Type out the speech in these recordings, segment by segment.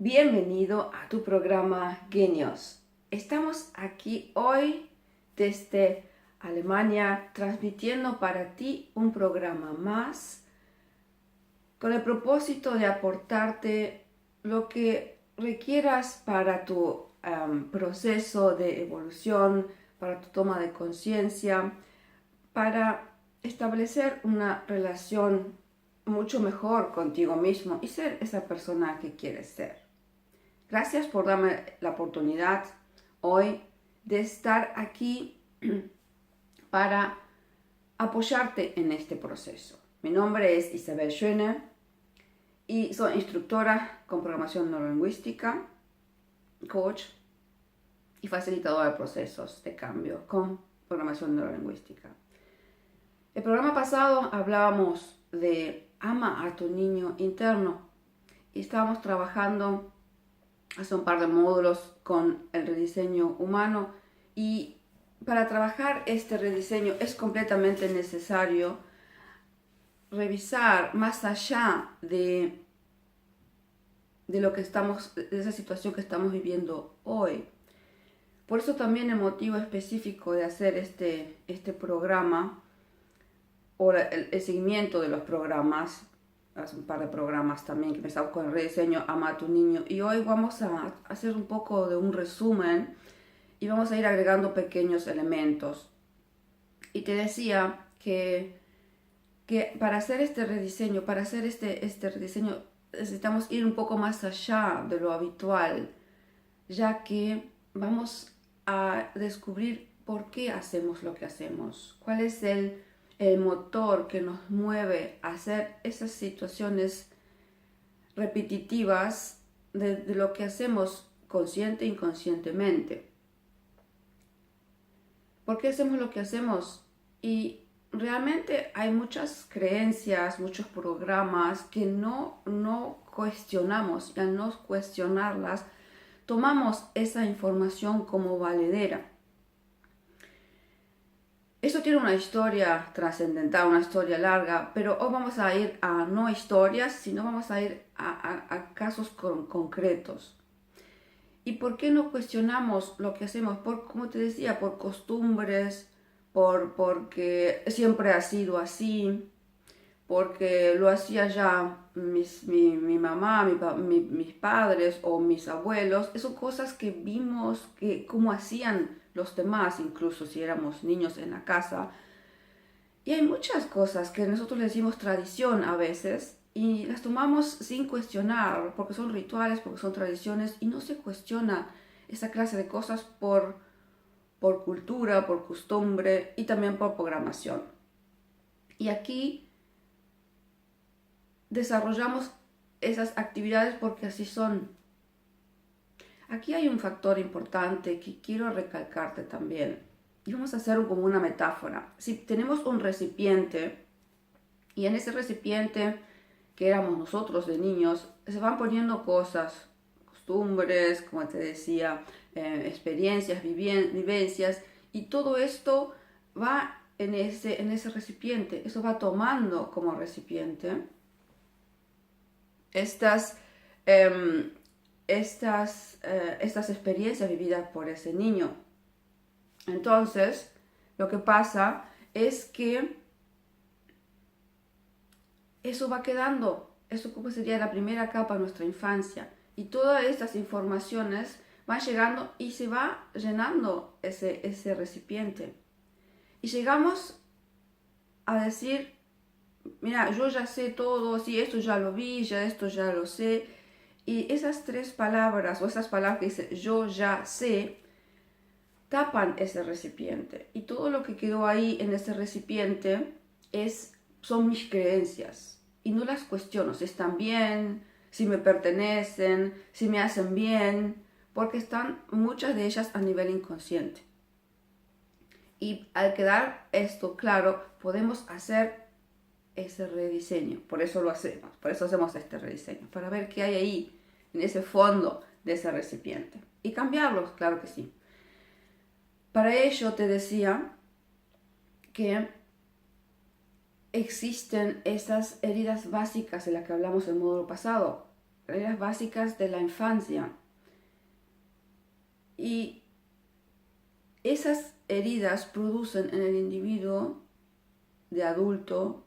Bienvenido a tu programa Genios. Estamos aquí hoy desde Alemania transmitiendo para ti un programa más con el propósito de aportarte lo que requieras para tu proceso de evolución, para tu toma de conciencia, para establecer una relación mucho mejor contigo mismo y ser esa persona que quieres ser. Gracias por darme la oportunidad hoy de estar aquí para apoyarte en este proceso. Mi nombre es Isabel Schöne y soy instructora con programación neurolingüística, coach y facilitadora de procesos de cambio con programación neurolingüística. El programa pasado hablábamos de ama a tu niño interno y estábamos trabajando hace un par de módulos con el rediseño humano, y para trabajar este rediseño es completamente necesario revisar más allá de lo que estamos, de esa situación que estamos viviendo hoy. Por eso también el motivo específico de hacer este programa o el seguimiento de los programas. Hace un par de programas también que empezamos con el rediseño Ama a tu niño, y hoy vamos a hacer un poco de un resumen y vamos a ir agregando pequeños elementos. Y te decía que para hacer este rediseño, necesitamos ir un poco más allá de lo habitual, ya que vamos a descubrir por qué hacemos lo que hacemos, cuál es el motor que nos mueve a hacer esas situaciones repetitivas de lo que hacemos consciente e inconscientemente. ¿Por qué hacemos lo que hacemos? Y realmente hay muchas creencias, muchos programas que no cuestionamos, y al no cuestionarlas, tomamos esa información como valedera. Eso tiene una historia trascendental, una historia larga, pero hoy vamos a ir a no historias, sino vamos a ir a casos concretos. ¿Y por qué no cuestionamos lo que hacemos? Como te decía, por costumbres, porque siempre ha sido así, porque lo hacía ya mi mamá, mis padres o mis abuelos. Son cosas que vimos que cómo hacían los demás, incluso si éramos niños en la casa. Y hay muchas cosas que nosotros le decimos tradición a veces y las tomamos sin cuestionar, porque son rituales, porque son tradiciones, y no se cuestiona esa clase de cosas por cultura, por costumbre y también por programación. Y aquí desarrollamos esas actividades porque así son. Aquí hay un factor importante que quiero recalcarte también. Y vamos a hacer como una metáfora. Si tenemos un recipiente y en ese recipiente que éramos nosotros de niños, se van poniendo cosas, costumbres, como te decía, experiencias, vivencias, y todo esto va en ese recipiente. Eso va tomando como recipiente estas experiencias vividas por ese niño. Entonces, lo que pasa es que eso va quedando, eso como sería la primera capa de nuestra infancia, y todas estas informaciones van llegando y se va llenando ese recipiente. Y llegamos a decir, mira, yo ya sé todo, sí, esto ya lo vi, ya esto ya lo sé. Y esas tres palabras, o esas palabras que dice yo ya sé, tapan ese recipiente. Y todo lo que quedó ahí en ese recipiente son mis creencias. Y no las cuestiono, si están bien, si me pertenecen, si me hacen bien, porque están muchas de ellas a nivel inconsciente. Y al quedar esto claro, podemos hacer ese rediseño. Por eso lo hacemos, por eso hacemos este rediseño, para ver qué hay ahí, en ese fondo de ese recipiente. Y cambiarlos, claro que sí. Para ello te decía que existen esas heridas básicas de las que hablamos en el módulo pasado. heridas básicas de la infancia. Y esas heridas producen en el individuo de adulto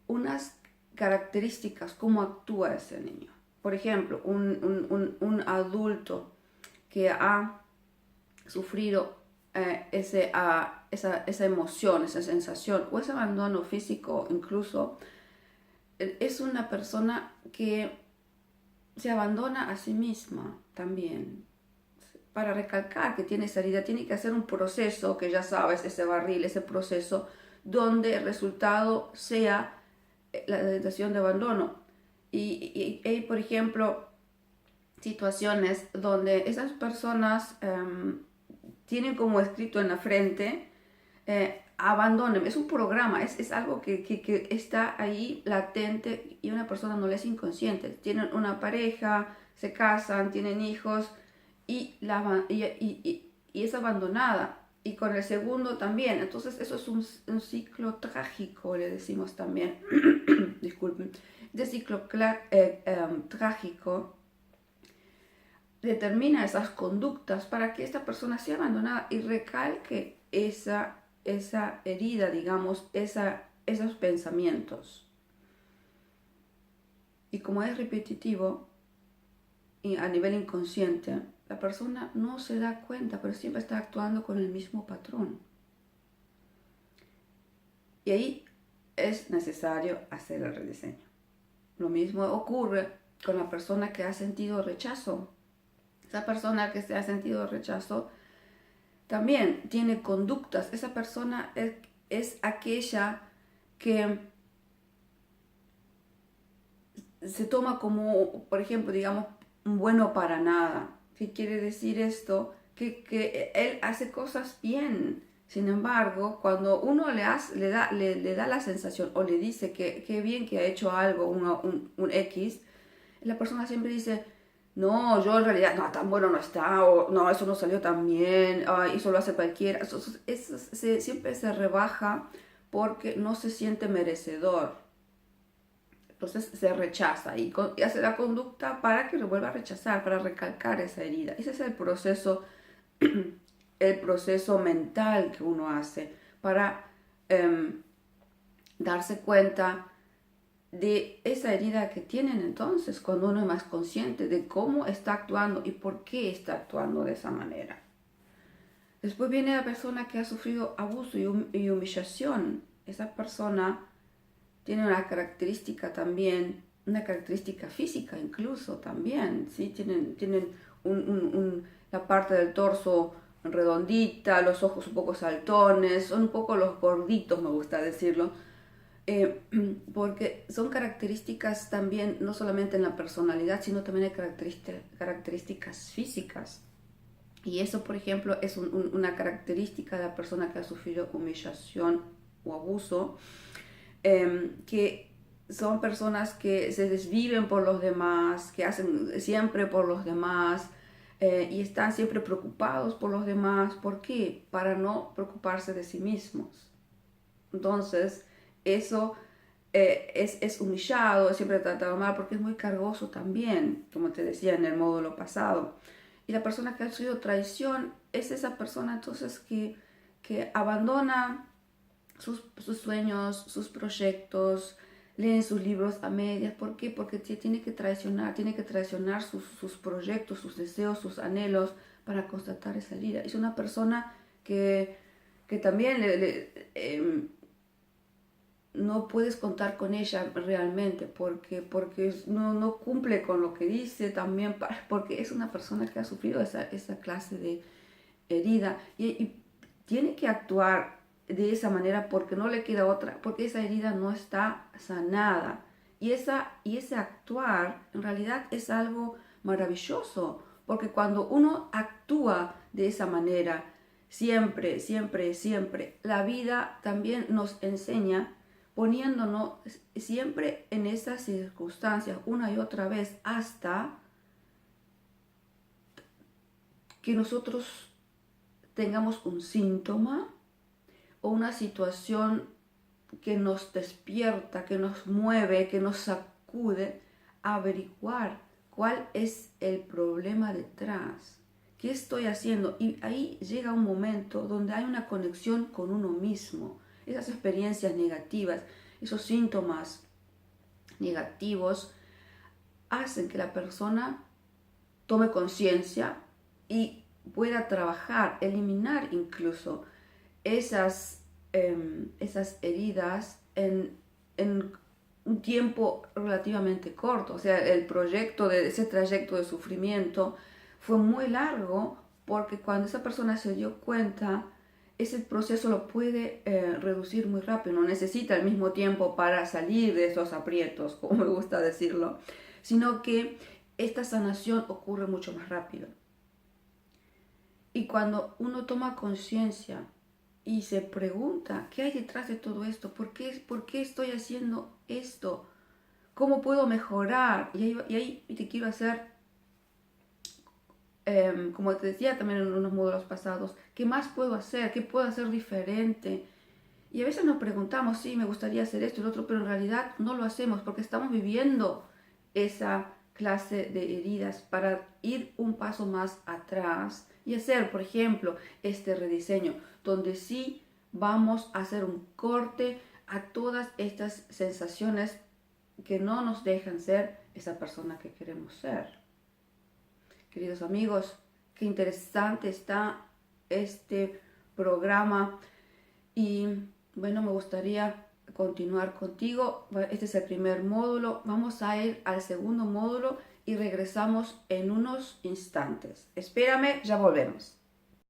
unas características, cómo actúa ese niño. Por ejemplo, un adulto que ha sufrido esa emoción, esa sensación o ese abandono físico incluso, es una persona que se abandona a sí misma también. Para recalcar que tiene esa herida, tiene que hacer un proceso, que ya sabes, ese barril, ese proceso, donde el resultado sea la sensación de abandono. Y hay, por ejemplo, situaciones donde esas personas tienen como escrito en la frente, abandonen. Es un programa, es algo que está ahí latente y una persona no le es inconsciente. Tienen una pareja, se casan, tienen hijos y es abandonada. Y con el segundo también. Entonces eso es un ciclo trágico, le decimos también. Disculpen. De ciclo trágico determina esas conductas para que esta persona sea abandonada y recalque esa herida, digamos, esos pensamientos. Y como es repetitivo y a nivel inconsciente, la persona no se da cuenta, pero siempre está actuando con el mismo patrón. Y ahí es necesario hacer el rediseño. Lo mismo ocurre con la persona que ha sentido rechazo. Esa persona que se ha sentido rechazo también tiene conductas. Esa persona es aquella que se toma como, por ejemplo, digamos, un bueno para nada. ¿Qué quiere decir esto? Que él hace cosas bien. Sin embargo, cuando uno le da la sensación o le dice que bien que ha hecho algo, un X, la persona siempre dice, no, yo en realidad, no, tan bueno no está, o no, eso no salió tan bien, eso lo hace cualquiera. Siempre se rebaja porque no se siente merecedor. Entonces se rechaza y hace la conducta para que lo vuelva a rechazar, para recalcar esa herida. Ese es el proceso mental que uno hace para darse cuenta de esa herida que tienen entonces cuando uno es más consciente de cómo está actuando y por qué está actuando de esa manera. Después viene la persona que ha sufrido abuso y humillación. Esa persona tiene una característica también, una característica física incluso también, ¿sí? Tienen la parte del torso redondita, los ojos un poco saltones, son un poco los gorditos, me gusta decirlo, porque son características también, no solamente en la personalidad, sino también hay características físicas. Y eso, por ejemplo, es una característica de la persona que ha sufrido humillación o abuso, que son personas que se desviven por los demás, que hacen siempre por los demás, y están siempre preocupados por los demás. ¿Por qué? Para no preocuparse de sí mismos. Entonces, eso es humillado, es siempre tratado mal porque es muy cargoso también, como te decía en el módulo pasado. Y la persona que ha sufrido traición es esa persona entonces que abandona sus sueños, sus proyectos, leen sus libros a medias. ¿Por qué? Porque tiene que traicionar sus proyectos, sus deseos, sus anhelos para constatar esa herida. Es una persona que también no puedes contar con ella realmente porque no cumple con lo que dice también, porque es una persona que ha sufrido esa clase de herida y tiene que actuar de esa manera porque no le queda otra, porque esa herida no está sanada. Y ese actuar en realidad es algo maravilloso, porque cuando uno actúa de esa manera, siempre, siempre, siempre, la vida también nos enseña poniéndonos siempre en esas circunstancias una y otra vez hasta que nosotros tengamos un síntoma o una situación que nos despierta, que nos mueve, que nos sacude averiguar cuál es el problema detrás. ¿Qué estoy haciendo? Y ahí llega un momento donde hay una conexión con uno mismo. Esas experiencias negativas, esos síntomas negativos, hacen que la persona tome conciencia y pueda trabajar, eliminar incluso esas heridas en un tiempo relativamente corto. O sea, el proyecto de ese trayecto de sufrimiento fue muy largo, porque cuando esa persona se dio cuenta, ese proceso lo puede reducir muy rápido. No necesita el mismo tiempo para salir de esos aprietos, como me gusta decirlo, sino que esta sanación ocurre mucho más rápido. Y cuando uno toma conciencia y se pregunta, ¿qué hay detrás de todo esto? ¿Por qué estoy haciendo esto? ¿Cómo puedo mejorar? Y ahí te quiero hacer, como te decía también en unos módulos pasados, ¿qué más puedo hacer? ¿Qué puedo hacer diferente? Y a veces nos preguntamos, sí, me gustaría hacer esto y lo otro, pero en realidad no lo hacemos porque estamos viviendo esa clase de heridas para ir un paso más atrás y hacer, por ejemplo, este rediseño, donde sí vamos a hacer un corte a todas estas sensaciones que no nos dejan ser esa persona que queremos ser. Queridos amigos, qué interesante está este programa y bueno, me gustaría continuar contigo. Este es el primer módulo. Vamos a ir al segundo módulo y regresamos en unos instantes. Espérame, ya volvemos.